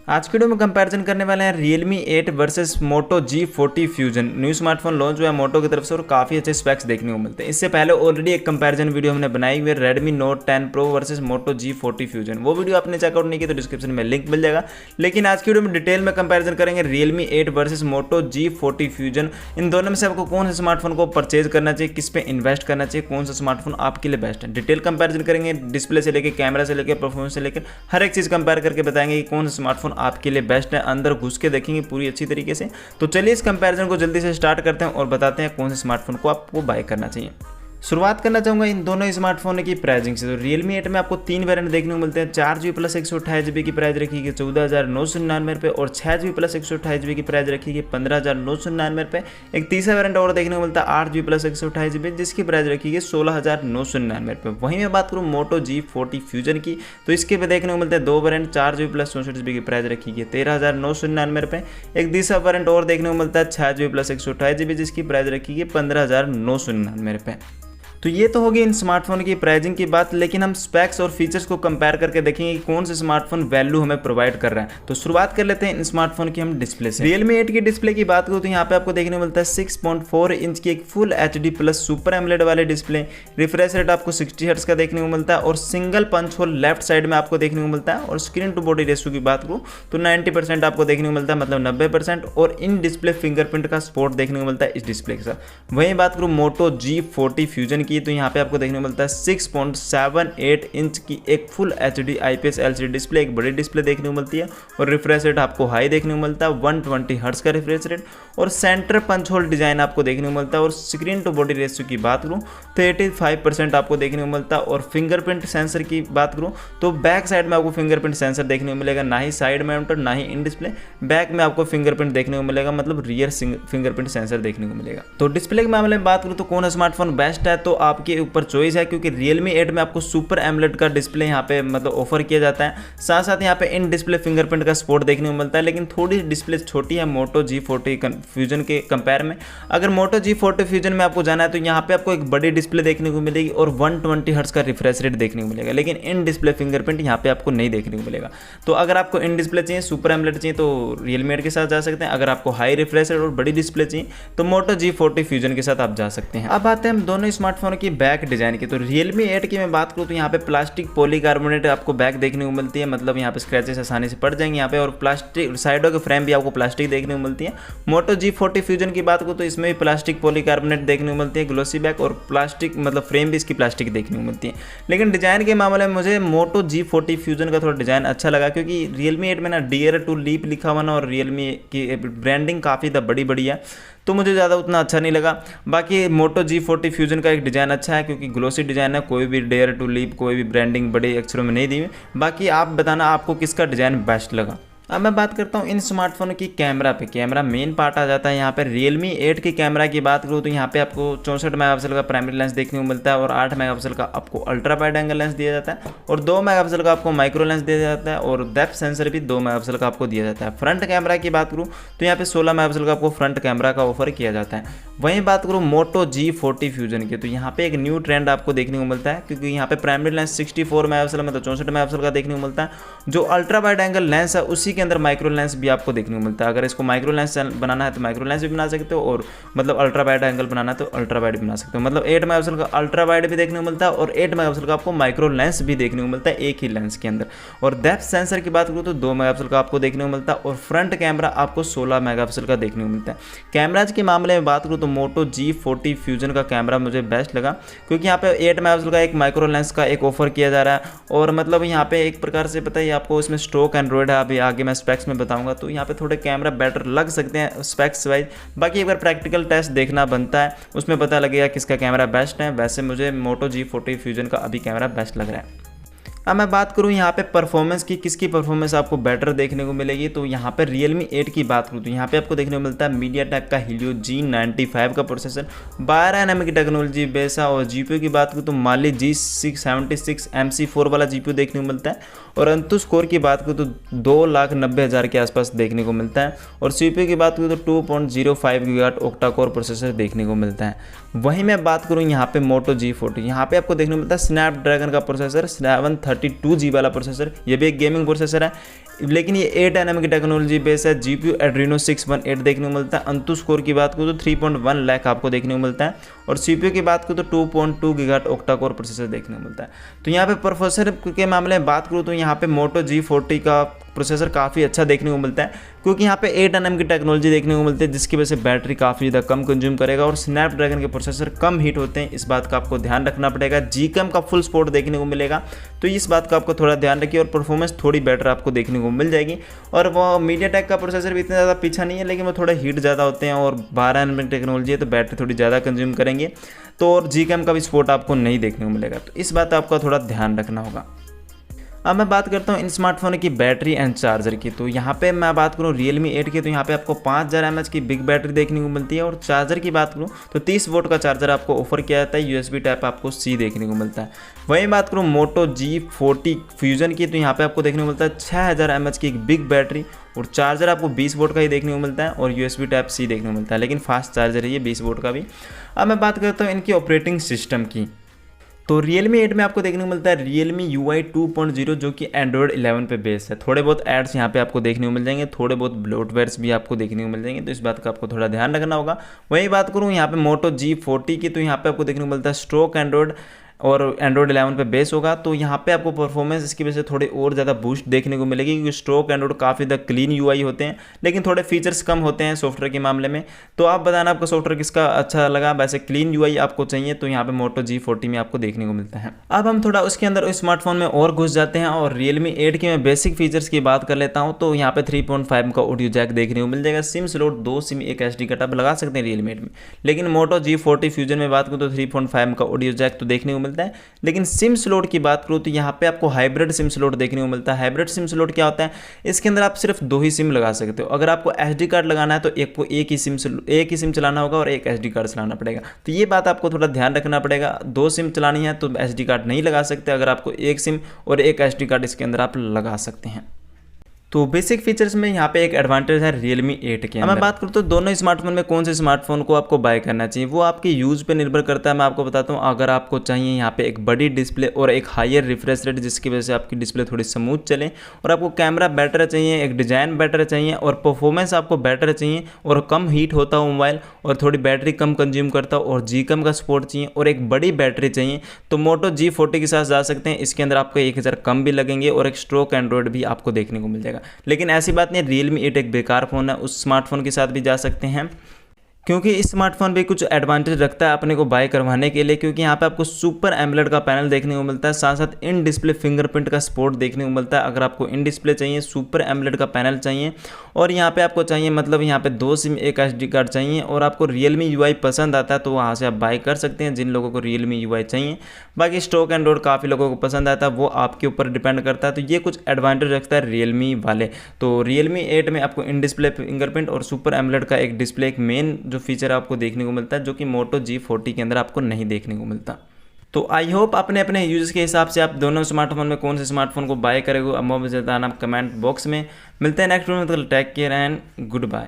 आज की वीडियो में कंपैरिजन करने वाले हैं Realme 8 versus Moto G40 Fusion। New smartphone launch हुआ है मोटो की तरफ से और काफ़ी अच्छे स्पेक्स देखने को मिलते हैं। इससे पहले ऑलरेडी एक कंपैरिजन वीडियो हमने बनाई हुई है Redmi Note 10 Pro versus Moto G40 Fusion। वो वीडियो आपने चेकआउट नहीं की तो डिस्क्रिप्शन में लिंक मिल जाएगा। लेकिन आज की वीडियो में डिटेल में कंपैरिजन करेंगे Realme 8 versus Moto G40 Fusion। इन दोनों में से आपको कौन से स्मार्टफोन को परचेज करना चाहिए, किस पे इन्वेस्ट करना चाहिए, कौन सा स्मार्टफोन आपके लिए बेस्ट है। डिटेल कंपैरिजन करेंगे, डिस्प्ले से लेकर कैमरा से लेकर परफॉर्मेंस से लेकर हर एक चीज़ कंपेयर करके बताएंगे कि कौन सा स्मार्टफोन आपके लिए बेस्ट है। अंदर घुस के देखेंगे पूरी अच्छी तरीके से। तो चलिए इस कंपैरिजन को जल्दी से स्टार्ट करते हैं और बताते हैं कौन से स्मार्टफोन को आपको बाय करना चाहिए। शुरुआत करना चाहूँगा इन दोनों स्मार्टफोन की प्राइसिंग से। तो Realme 8 में आपको 3 वेरिएंट देखने को मिलते हैं। 4GB प्लस 128GB की प्राइस रखी गई 14,999 रुपये और 6GB प्लस 128GB की प्राइस रखी गई 15,999 रुपये। एक तीसरा वेरिएंट और देखने को मिलता है 8GB प्लस 128GB जिसकी प्राइस रखी गई 16,999 रुपये। वहीं मैं बात करूँ Moto G40 Fusion की तो इसके पे देखने को मिलते हैं 2 वेरिएंट। 4GB प्लस 64GB की प्राइस रखी गई 13,999 रुपये। एक तीसरा वेरिएंट और देखने को मिलता है 6GB प्लस 128GB जिसकी प्राइस रखी गई 15,999 रुपये। तो ये तो होगी इन स्मार्टफोन की प्राइसिंग की बात। लेकिन हम स्पेक्स और फीचर्स को कंपेयर करके देखेंगे कि कौन से स्मार्टफोन वैल्यू हमें प्रोवाइड कर रहा है। तो शुरुआत कर लेते हैं इन स्मार्टफोन की हम डिस्प्ले से। Realme 8 की डिस्प्ले की बात करूँ तो यहाँ पे आपको देखने को मिलता है 6.4 इंच की एक full HD plus super AMOLED वाले डिस्प्ले। रिफ्रेश रेट आपको 60 हर्ट्ज का देखने को मिलता है और single punch hole left side में आपको देखने को मिलता है। और स्क्रीन टू बॉडी रेशियो की बात करूँ तो 90% आपको देखने को मिलता है, मतलब 90%। और इन डिस्प्ले फिंगरप्रिंट का सपोर्ट देखने को मिलता है इस डिस्प्ले के साथ। वहीं बात करूँ Moto G40 Fusion की तो यहाँ पे आपको मिलता है 6.78 इंच की एक full HD IPS LCD display, एक बड़ी डिस्प्ले देखने को मिलती है। और रिफ्रेश रेट आपको हाई देखने को मिलता है 120 हर्ट्ज का रिफ्रेश रेट। और सेंटर पंच होल डिजाइन आपको देखने को मिलता है। और स्क्रीन टू बॉडी रेशियो की बात करूँ तो 85% आपको देखने को मिलता है। और फिंगरप्रिंट सेंसर की बात करूँ तो बैक साइड में आपको फिंगरप्रिंट सेंसर देखने को मिलेगा, ना ही साइड माउंटेड ना ही इन डिस्प्ले। बैक में आपको फिंगरप्रिंट देखने को मिलेगा, मतलब रियर फिंगरप्रिंट सेंसर देखने को मिलेगा। तो डिस्प्ले के मामले में बात करूँ तो कौन सा स्मार्टफोन बेस्ट है, तो आपके ऊपर चॉइस है। क्योंकि Realme 8 में आपको सुपर एमोलेड का डिस्प्ले यहाँ पे मतलब ऑफर किया जाता है। साथ साथ यहाँ पे इन डिस्प्ले फिंगरप्रिंट का सपोर्ट देखने को मिलता है। लेकिन थोड़ी डिस्प्ले छोटी है Moto G40 Fusion के कंपेयर में। अगर Moto G40 Fusion में आपको जाना है तो यहाँ पे आपको एक बड़ी डिस्प्ले देखने को मिलेगी और 120 हर्ट्ज का रिफ्रेश रेट देखने को मिलेगा। लेकिन इन डिस्प्ले फिंगरप्रिंट यहाँ पे आपको नहीं देखने को मिलेगा। तो अगर आपको इन डिस्प्ले चाहिए, सुपर एमोलेड चाहिए तो Realme 8 के साथ जा सकते हैं। अगर आपको हाई रिफ्रेश रेट और बड़ी डिस्प्ले चाहिए तो Moto G40 Fusion के साथ आप जा सकते हैं। अब आते हैं हम दोनों स्मार्टफोन की बैक डिजाइन की। तो Realme 8 की मैं बात करूँ तो यहाँ पे प्लास्टिक पॉलीकार्बोनेट आपको बैक देखने को मिलती है, मतलब यहाँ पे स्क्रैचेस आसानी से पड़ जाएंगे यहाँ पे। और प्लास्टिक साइडों के फ्रेम भी आपको प्लास्टिक देखने को मिलती है। Moto G40 Fusion की बात करूँ तो इसमें भी प्लास्टिक पॉलीकार्बोनेट देखने को मिलती है, ग्लोसी बैक और प्लास्टिक मतलब फ्रेम भी इसकी प्लास्टिक देखने को मिलती है। लेकिन डिजाइन के मामले में मुझे Moto G40 Fusion का थोड़ा डिजाइन अच्छा लगा, क्योंकि Realme 8 में ना Dare to Leap लिखा हुआ ना, और Realme की ब्रांडिंग काफ़ी बड़ी है तो मुझे ज़्यादा उतना अच्छा नहीं लगा। बाकी Moto G40 Fusion का एक डिज़ाइन अच्छा है, क्योंकि ग्लोसी डिज़ाइन है, कोई भी डेयर टू लीप कोई भी ब्रांडिंग बड़े अक्षरों में नहीं दी हुई। बाकी आप बताना आपको किसका डिज़ाइन बेस्ट लगा। अब मैं बात करता हूँ इन स्मार्टफोन की कैमरा पे। कैमरा मेन पार्ट आ जाता है यहाँ पे। Realme 8 की कैमरा की बात करूँ तो यहाँ पे आपको 64 मेगापिक्सल का प्राइमरी लेंस देखने को मिलता है और 8 मेगापिक्सल का आपको अल्ट्रा वाइड एंगल लेंस दिया जाता है और 2 मेगापिक्सल का आपको माइक्रो लेंस दिया जाता है और डेप्थ सेंसर भी 2 मेगापिक्सल का आपको दिया जाता है। फ्रंट कैमरा की बात करूँ तो यहाँ पे 16 मेगापिक्सल का आपको फ्रंट कैमरा का ऑफर किया जाता है। वहीं बात करूँ Moto G40 Fusion की तो यहाँ पे एक न्यू ट्रेंड आपको देखने को मिलता है, क्योंकि यहाँ पे प्राइमरी लेंस 64 मेगापिक्सल मतलब 64 मेगापिक्सल का देखने को मिलता है। जो अल्ट्रा वाइड एंगल लेंस है उसी के अंदर माइक्रो लेंस भी आपको देखने को मिलता है। अगर इसको माइक्रो लेंस बनाना है तो माइक्रो लेंस भी बना सकते हो, और मतलब अल्ट्रा वाइड एंगल बनाना है तो अल्ट्रा वाइड भी बना सकते हो। मतलब 8 मेगापिक्सल का अल्ट्रा वाइड भी देखने को मिलता है और 8 मेगापिक्सल का आपको माइक्रो लेंस भी देखने को मिलता है एक ही लेंस के अंदर। और डेप्थ सेंसर की बात करूँ तो 2 मेगापिक्सल का आपको देखने को मिलता है और फ्रंट कैमरा आपको 16 मेगापिक्सल का देखने को मिलता है। कैमराज के मामले में बात करूँ तो Moto G40 Fusion का कैमरा मुझे बेस्ट लगा, क्योंकि यहाँ पे 8 मेगापिक्सल का एक माइक्रो लेंस का एक ऑफर किया जा रहा है। और मतलब यहाँ पे एक प्रकार से पता है आपको इसमें स्टॉक एंड्रॉइड है, अभी आगे मैं स्पेक्स में बताऊंगा, तो यहाँ पे थोड़े कैमरा बेटर लग सकते हैं स्पेक्स वाइज। बाकी एक बार प्रैक्टिकल टेस्ट देखना बनता है, उसमें पता लगेगा किसका कैमरा बेस्ट है। वैसे मुझे Moto G40 Fusion का अभी कैमरा बेस्ट लग रहा है। अब मैं बात करूँ यहाँ पे परफॉर्मेंस की, किसकी परफॉर्मेंस आपको बेटर देखने को मिलेगी, तो यहाँ पे Realme 8 की बात करूँ तो यहाँ पे आपको देखने को मिलता है MediaTek का Helio G95 का प्रोसेसर, 12 nm की टेक्नोलॉजी बेस है। और GPU की बात करूँ तो Mali G676 MC4 वाला GPU देखने को मिलता है। और अंतुष कोर की बात करूँ तो 2,90,000 के आसपास देखने को मिलता है। और CPU की बात करूँ तो 2.05 GHz ऑक्टा कोर प्रोसेसर देखने को मिलता है। वहीं मैं बात करूँ यहाँ पे Moto G40, यहाँ पे आपको देखने को मिलता है स्नैपड्रैगन का प्रोसेसर 732G वाला प्रोसेसर, ये भी एक गेमिंग प्रोसेसर है। लेकिन ये 8 nm की टेक्नोलॉजी बेस है। GPU Adreno 618 देखने को मिलता है। अंतु स्कोर की बात करूँ तो 3.1 लाख आपको देखने को मिलता है और CPU की बात करूँ तो 2.2 गीगाहर्ट्ज़ ऑक्टा कोर प्रोसेसर देखने को मिलता है। तो यहाँ पे प्रोसेसर के मामले में बात करूँ तो यहाँ पे Moto G40 का प्रोसेसर काफ़ी अच्छा देखने को मिलता है, क्योंकि यहाँ पे 8 nm की टेक्नोलॉजी देखने को मिलती है, जिसकी वजह से बैटरी काफ़ी ज़्यादा कम कंज्यूम करेगा और स्नैपड्रैगन के प्रोसेसर कम हीट होते हैं, इस बात का आपको ध्यान रखना पड़ेगा। Gcam का फुल सपोर्ट देखने को मिलेगा, तो इस बात का आपको थोड़ा ध्यान रखिए और परफॉर्मेंस थोड़ी बेटर आपको देखने को मिल जाएगी। और वो MediaTek का प्रोसेसर भी इतना ज़्यादा पीछा नहीं है, लेकिन वो थोड़ा हीट ज़्यादा होते हैं और 12 nm टेक्नोलॉजी है तो बैटरी थोड़ी ज़्यादा कंज्यूम करेंगे, तो और Gcam का भी सपोर्ट आपको नहीं देखने को मिलेगा, तो इस बात का आपको थोड़ा ध्यान रखना होगा। अब मैं बात करता हूँ इन स्मार्टफोन की बैटरी एंड चार्जर की। तो यहाँ पे मैं बात करूँ Realme 8 की, तो यहाँ पे आपको 5000 mAh की बिग बैटरी देखने को मिलती है और चार्जर की बात करूँ तो 30 वोट का चार्जर आपको ऑफर किया जाता है। USB टाइप आपको C देखने को मिलता है। वहीं बात करूँ Moto G40 Fusion की, तो यहाँ पे आपको देखने को मिलता है 6000 mAh की एक बिग बैटरी और चार्जर आपको 20 वोट का ही देखने को मिलता है और USB टाइप C देखने को मिलता है, लेकिन फास्ट चार्जर है ये 20 वोट का भी। अब मैं बात करता हूँ इनकी ऑपरेटिंग सिस्टम की, तो Realme 8 में आपको देखने को मिलता है Realme UI 2.0 जो कि Android 11 पे बेस है। थोड़े बहुत एड्स यहाँ पे आपको देखने को मिल जाएंगे, थोड़े बहुत ब्लोटवेयर्स भी आपको देखने को मिल जाएंगे, तो इस बात का आपको थोड़ा ध्यान रखना होगा। वही बात करूँ यहाँ पे Moto G40 की, तो यहाँ पे आपको देखने को मिलता है स्टॉक एंड्रॉयड और Android 11 पे बेस होगा, तो यहाँ पे आपको परफॉर्मेंस इसकी वजह से थोड़ी और ज़्यादा बूस्ट देखने को मिलेगी, क्योंकि स्टॉक एंड्रॉयड काफ़ी ज़्यादा क्लीन UI होते हैं, लेकिन थोड़े फीचर्स कम होते हैं सॉफ्टवेयर के मामले में। तो आप बताना आपको सॉफ्टवेयर किसका अच्छा लगा। वैसे क्लीन UI आपको चाहिए तो यहाँ पे Moto G40 में आपको देखने को मिलता है। अब हम थोड़ा उसके अंदर उस स्मार्टफोन में और घुस जाते हैं और Realme 8 के मैं बेसिक फीचर्स की बात कर लेता हूँ। तो यहाँ पे 3.5 का ऑडियो जैक देखने को मिल जाएगा। सिम स्लॉट 2 सिम एक SD कार्ड आप लगा सकते हैं Realme 8 में, लेकिन Moto G40 Fusion में बात करूँ तो 3.5 का ऑडियो जैक तो देखने को मिलता है। लेकिन सिम स्लॉट की बात करूँ तो यहाँ पे आपको हाइब्रिड सिम स्लॉट देखने को मिलता है। हाइब्रिड सिम स्लॉट क्या होता है, इसके अंदर आप सिर्फ 2 ही सिम लगा सकते हो। अगर आपको SD कार्ड लगाना है तो एक ही सिम चलाना होगा और एक SD कार्ड चलाना पड़ेगा, तो ये बात आपको थोड़ा ध्यान रखना पड़ेगा। 2 सिम चलानी है तो SD कार्ड नहीं लगा सकते, अगर आपको एक सिम और एक SD कार्ड इसके अंदर आप लगा सकते हैं। तो बेसिक फीचर्स में यहाँ पे एक एडवांटेज है Realme 8 के अंदर। मैं बात करूँ तो दोनों स्मार्टफोन में कौन से स्मार्टफोन को आपको बाय करना चाहिए, वो आपके यूज़ पे निर्भर करता है। मैं आपको बताता हूँ, अगर आपको चाहिए यहाँ पे एक बड़ी डिस्प्ले और एक हायर रिफ्रेश रेट जिसकी वजह से आपकी डिस्प्ले थोड़ी स्मूथ चले, और आपको कैमरा बेटर चाहिए, एक डिज़ाइन बेटर चाहिए और परफॉर्मेंस आपको बेटर चाहिए और कम हीट होता हो मोबाइल और थोड़ी बैटरी कम कंज्यूम करता हो और Gcam का सपोर्ट चाहिए और एक बड़ी बैटरी चाहिए, तो Moto G40 के साथ जा सकते हैं। इसके अंदर आपको 1000 कम भी लगेंगे और एक स्टॉक एंड्रॉयड भी आपको देखने को मिल जाएगा। लेकिन ऐसी बात नहीं, Realme 8 एक बेकार फ़ोन है, उस स्मार्टफोन के साथ भी जा सकते हैं, क्योंकि इस स्मार्टफोन पे कुछ एडवांटेज रखता है अपने को बाय करवाने के लिए, क्योंकि यहाँ पे आपको सुपर एमोलेड का पैनल देखने को मिलता है, साथ साथ इन डिस्प्ले फिंगरप्रिंट का सपोर्ट देखने को मिलता है। अगर आपको इन डिस्प्ले चाहिए, सुपर एमोलेड का पैनल चाहिए और यहाँ पे आपको चाहिए मतलब यहाँ पे 2 सिम एक SD कार्ड चाहिए और आपको Realme UI पसंद आता है तो वहाँ से आप बाय कर सकते हैं, जिन लोगों को Realme UI चाहिए। बाकी स्टॉक एंड्रॉयड काफ़ी लोगों को पसंद आता है, वो आपके ऊपर डिपेंड करता है। तो ये कुछ एडवांटेज रखता है Realme वाले। तो Realme 8 में आपको इन डिस्प्ले फिंगरप्रिंट और सुपर एमोलेड का एक डिस्प्ले, एक मेन जो फीचर आपको देखने को मिलता है, जो कि Moto G40 के अंदर आपको नहीं देखने को मिलता। तो आई होप अपने अपने यूज़ के हिसाब से आप दोनों स्मार्टफोन में कौन से स्मार्टफोन को बाय करेंगे अब मुझे बताना कमेंट बॉक्स में। मिलते हैं नेक्स्ट वीडियो में, take care and good bye.